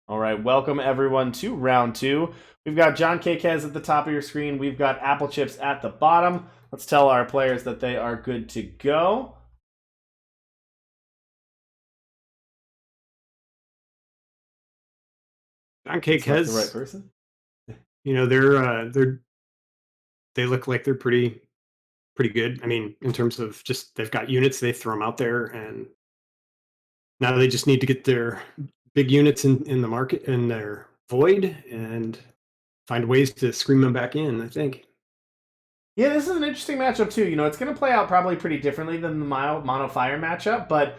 All right, welcome everyone to round two. We've got johnkkez at the top of your screen. We've got Applechips at the bottom. Let's tell our players that they are good to go. Select the right johnkkez, person. they look like they're pretty good. I mean, in terms of just they've got units, they throw them out there, and now they just need to get their big units in the market in their void and find ways to scream them back in. I think. Yeah, this is an interesting matchup too. It's going to play out probably pretty differently than the mono fire matchup, but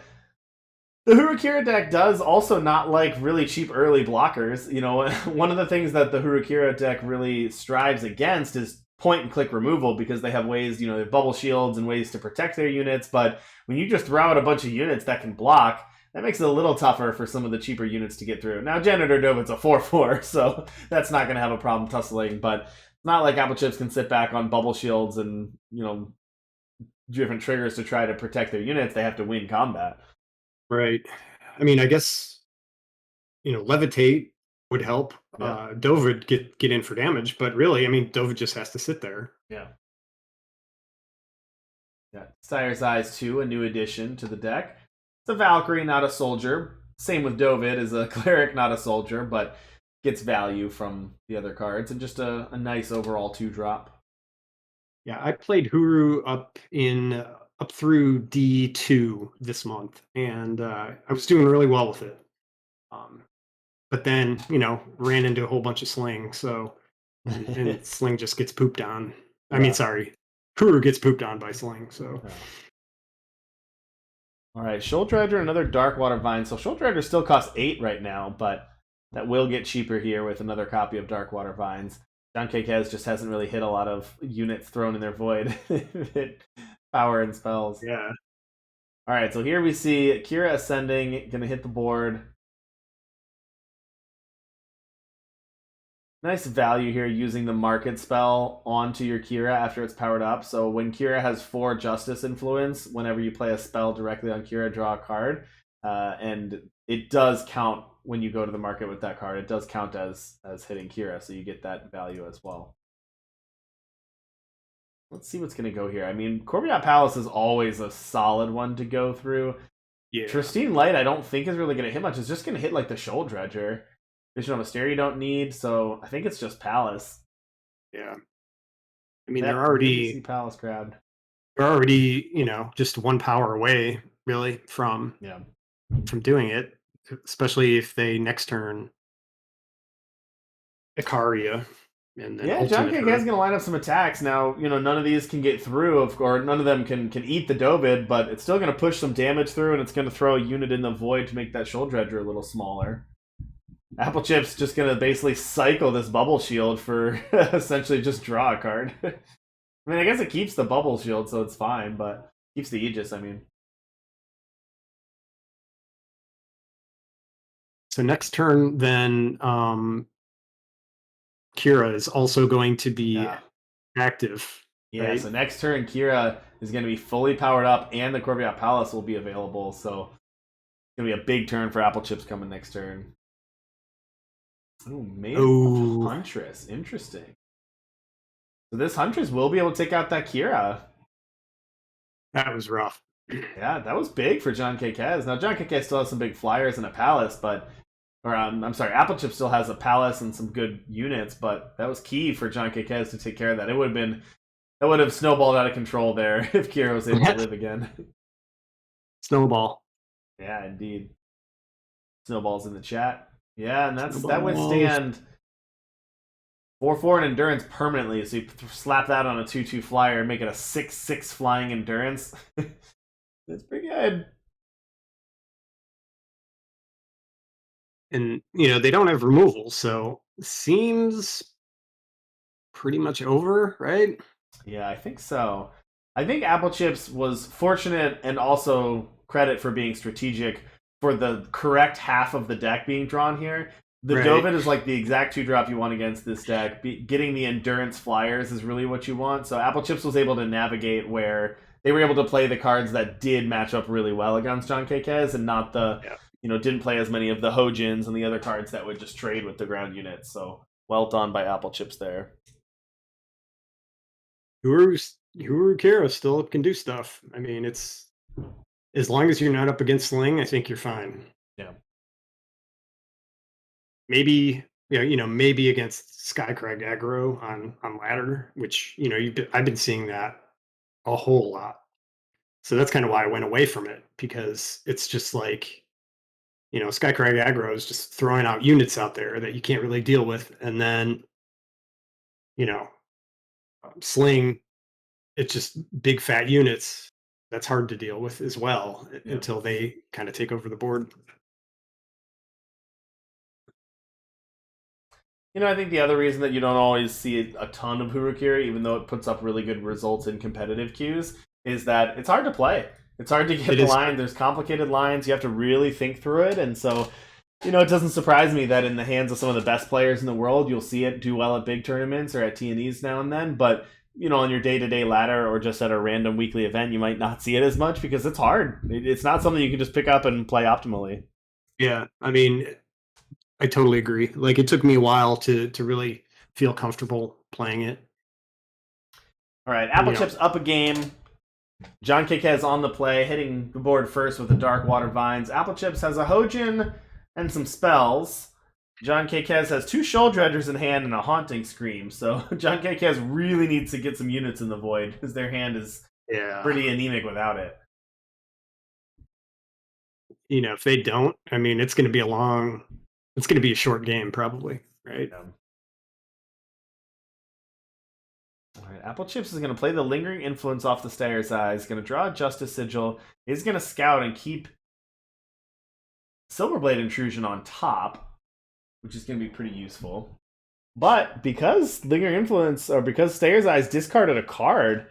the Hurukira deck does also not like really cheap early blockers. One of the things that the Hurukira deck really strives against is point and click removal because they have ways, they have bubble shields and ways to protect their units. But when you just throw out a bunch of units that can block, that makes it a little tougher for some of the cheaper units to get through. Now, Janitor Dovid's a 4/4, so that's not going to have a problem tussling, but it's not like Applechips can sit back on bubble shields and, different triggers to try to protect their units. They have to win combat. Right. I mean, I guess levitate would help. Yeah. Dovid get in for damage, but really, I mean, Dovid just has to sit there. Yeah. Yeah. Sire's Eyes 2, a new addition to the deck. It's a Valkyrie, not a soldier. Same with Dovid, is a cleric, not a soldier, but gets value from the other cards, and just a nice overall 2-drop. Yeah, I played Huru up through D2 this month, and I was doing really well with it. But then, ran into a whole bunch of Sling, so and Sling just gets pooped on. I mean, sorry, Huru gets pooped on by Sling. So, all right, Shoulder another Darkwater Vine. So Shoulder still costs 8 right now, but that will get cheaper here with another copy of Darkwater Vines. johnkkez just hasn't really hit a lot of units thrown in their void. Power and spells. Yeah. All right, so here we see Kira Ascending, gonna hit the board. Nice value here using the market spell onto your Kira after it's powered up. So when Kira has 4 Justice influence, whenever you play a spell directly on Kira, draw a card. And it does count when you go to the market with that card. It does count as hitting Kira, so you get that value as well. Let's see what's going to go here. I mean, Corbiot Palace is always a solid one to go through. Yeah. Tristine Light, I don't think is really going to hit much. It's just going to hit like the Shoal Dredger. Vision of Mystery you don't need, so I think it's just Palace. Yeah. I mean, they're already Palace grabbed. They're already, just 1 power away, really, from doing it. Especially if they next turn Icaria. And then johnkkez is going to line up some attacks. Now, none of these can get through, or none of them can eat the Dovid, but it's still going to push some damage through, and it's going to throw a unit in the void to make that Shoal Dredger a little smaller. Applechips just going to basically cycle this Bubble Shield for essentially just draw a card. I mean, I guess it keeps the Bubble Shield, so it's fine, but keeps the Aegis, I mean. So next turn, then Kira is also going to be active. Yeah, right? So next turn, Kira is going to be fully powered up, and the Corbiot Palace will be available, so it's going to be a big turn for Applechips coming next turn. Oh, man. Huntress. Interesting. So this Huntress will be able to take out that Kira. That was rough. Yeah, that was big for johnkkez. Now, johnkkez still has some big flyers and a Palace, but... I'm sorry, Applechips still has a Palace and some good units, but that was key for johnkkez to take care of that. That would have snowballed out of control there if Kira was able to live again. Snowball. Yeah, indeed. Snowballs in the chat. Yeah, and that would stand 4/4 in endurance permanently. So you slap that on a 2/2 flyer and make it a 6/6 flying endurance. That's pretty good. And they don't have removal, so seems pretty much over, right? Yeah, I think so. I think Applechips was fortunate and also credit for being strategic for the correct half of the deck being drawn here. The Dovid is like the exact 2-drop you want against this deck. Getting the Endurance Flyers is really what you want. So Applechips was able to navigate where they were able to play the cards that did match up really well against johnkkez and not the didn't play as many of the Hojins and the other cards that would just trade with the ground units. So well done by Applechips there. Huru Kira still can do stuff. I mean, it's as long as you're not up against Sling, I think you're fine. Yeah. Maybe maybe against Skycrag aggro on ladder, which I've been seeing that a whole lot. So that's kind of why I went away from it, because it's just like, Skycrag aggro is just throwing out units out there that you can't really deal with, and then you know Sling, it's just big fat units that's hard to deal with as well, Yeah. until they kind of take over the board. I think the other reason that you don't always see a ton of Hurukiri, even though it puts up really good results in competitive queues, is that it's hard to play. It's hard to get the line. There's complicated lines. You have to really think through it. And so, it doesn't surprise me that in the hands of some of the best players in the world, you'll see it do well at big tournaments or at T&Es now and then. But, on your day-to-day ladder or just at a random weekly event, you might not see it as much because it's hard. It's not something you can just pick up and play optimally. Yeah, I mean, I totally agree. Like, it took me a while to really feel comfortable playing it. All right, Applechips up a game. johnkkez on the play, hitting the board first with the Dark Water Vines. Applechips has a Hojin and some spells. johnkkez has 2 Shoal Dredgers in hand and a Haunting Scream. So johnkkez really needs to get some units in the void because their hand is pretty anemic without it. If they don't, I mean, it's going to be a short game probably, right? Yeah. All right, Applechips is going to play the Lingering Influence off the Stayer's Eyes. Going to draw a Justice Sigil. He's going to scout and keep Silverblade Intrusion on top, which is going to be pretty useful. But because Lingering Influence, or because Stayer's Eyes discarded a card,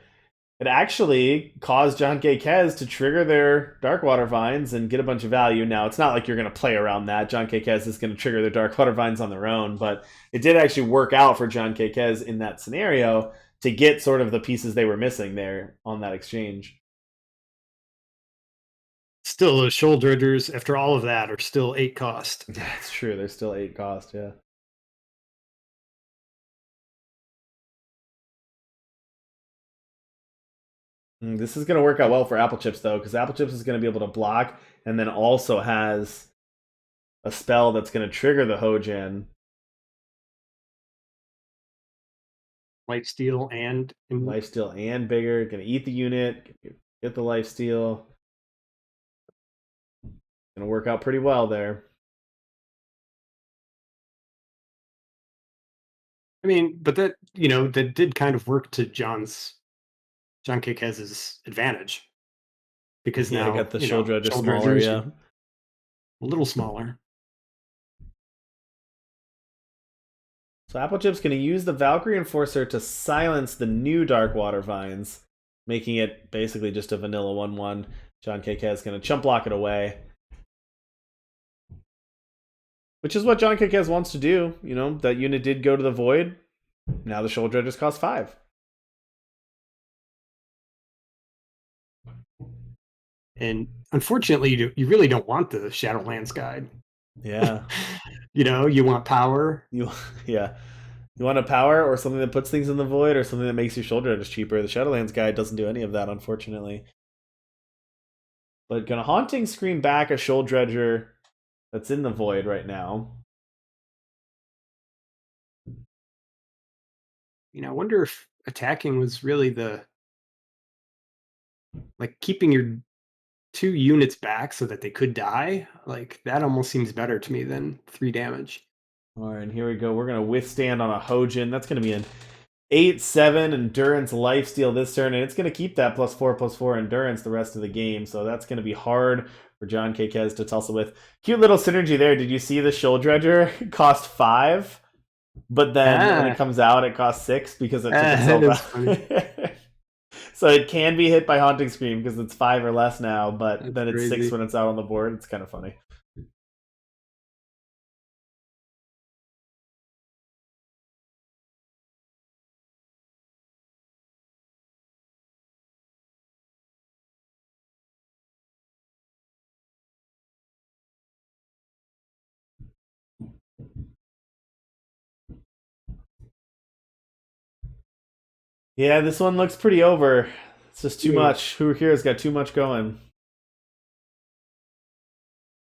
it actually caused johnkkez to trigger their Darkwater Vines and get a bunch of value. Now, it's not like you're going to play around that. johnkkez is going to trigger their Darkwater Vines on their own, but it did actually work out for johnkkez in that scenario to get sort of the pieces they were missing there on that exchange. Still, those Shoal Dredgers, after all of that, are still 8 cost. Yeah, it's true. They're still 8 cost, yeah. This is going to work out well for Applechips, though, because Applechips is going to be able to block and then also has a spell that's going to trigger the Hojin. Lifesteal and Lifesteal and bigger. Going to eat the unit, get the lifesteal. Going to work out pretty well there. I mean, but that that did kind of work to johnkkz's advantage, because now I got the Shoal Dredger smaller, yeah, a little smaller. So Applechips going to use the Valkyrie Enforcer to silence the new Darkwater Vines, making it basically just a vanilla 1/1. johnkkz going to chump block it away, which is what johnkkz wants to do. That unit did go to the void. Now the Shoal Dredgers cost 5. And unfortunately, you really don't want the Shadowlands Guide. Yeah. You want power. Yeah. You want a power or something that puts things in the void or something that makes your Shoal Dredgers cheaper. The Shadowlands Guide doesn't do any of that, unfortunately. But gonna Haunting Scream back a Shoal Dredger that's in the void right now. I wonder if attacking was really keeping your 2 units back so that they could die. Like, that almost seems better to me than 3 damage. All right, here we go. We're going to withstand on a Hojin. That's going to be an 8/7 endurance lifesteal this turn, and it's going to keep that +4/+4 endurance the rest of the game. So that's going to be hard for johnkkz to tussle with. Cute little synergy there. Did you see the Shoal Dredger cost 5? But then when it comes out, it costs 6 because it took itself out. So it can be hit by Haunting Scream because it's 5 or less now, but then it's 6 when it's out on the board. It's kind of funny. Yeah, this one looks pretty over. It's just too Yeah. much. Who here's got too much going.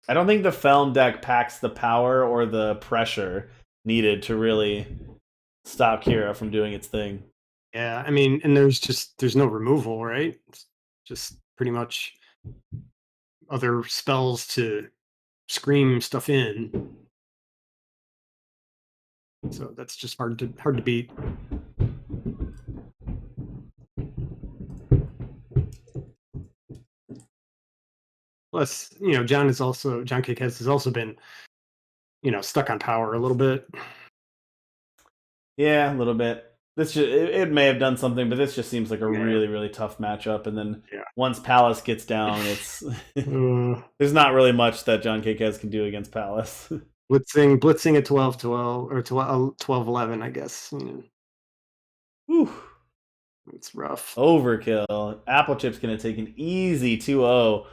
I don't think the Felm deck packs the power or the pressure needed to really stop Kira from doing its thing. Yeah, I mean, and there's no removal, right? It's just pretty much other spells to scream stuff in. So that's just hard to beat. Plus, johnkkez has also been, stuck on power a little bit. Yeah, a little bit. It may have done something, but this just seems like a Yeah. really, really tough matchup. And then Yeah. once Palace gets down, it's Uh, there's not really much that John Kakez can do against Palace. blitzing at 12-12 or 12-11, I guess. Whew. It's rough. Overkill. Applechips gonna take an easy 2-0